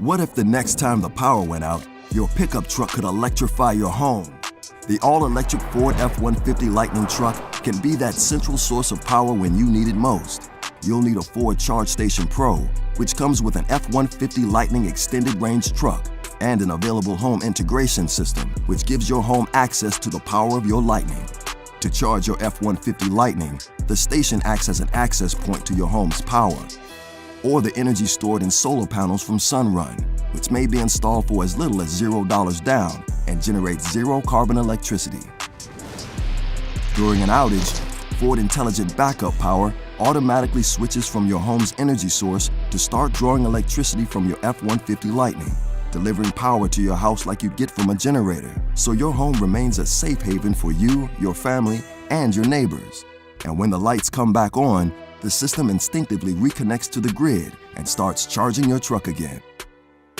What if the next time the power went out, your pickup truck could electrify your home? The all-electric Ford F-150 Lightning truck can be that central source of power when you need it most. You'll need a Ford Charge Station Pro, which comes with an F-150 Lightning extended range truck and an available home integration system, which gives your home access to the power of your Lightning. To charge your F-150 Lightning, the station acts as an access point to your home's power, or the energy stored in solar panels from Sunrun, which may be installed for as little as $0 down and generates zero carbon electricity. During an outage, Ford Intelligent Backup Power automatically switches from your home's energy source to start drawing electricity from your F-150 Lightning, delivering power to your house like you'd get from a generator, so your home remains a safe haven for you, your family, and your neighbors. And when the lights come back on, the system instinctively reconnects to the grid and starts charging your truck again.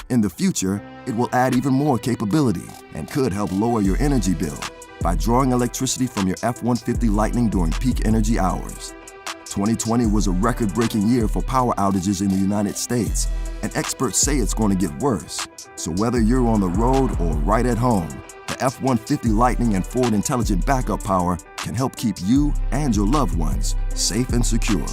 In the future, it will add even more capability and could help lower your energy bill by drawing electricity from your F-150 Lightning during peak energy hours. 2020 was a record-breaking year for power outages in the United States, and experts say it's going to get worse. So whether you're on the road or right at home, the F-150 Lightning and Ford Intelligent Backup Power can help keep you and your loved ones safe and secure.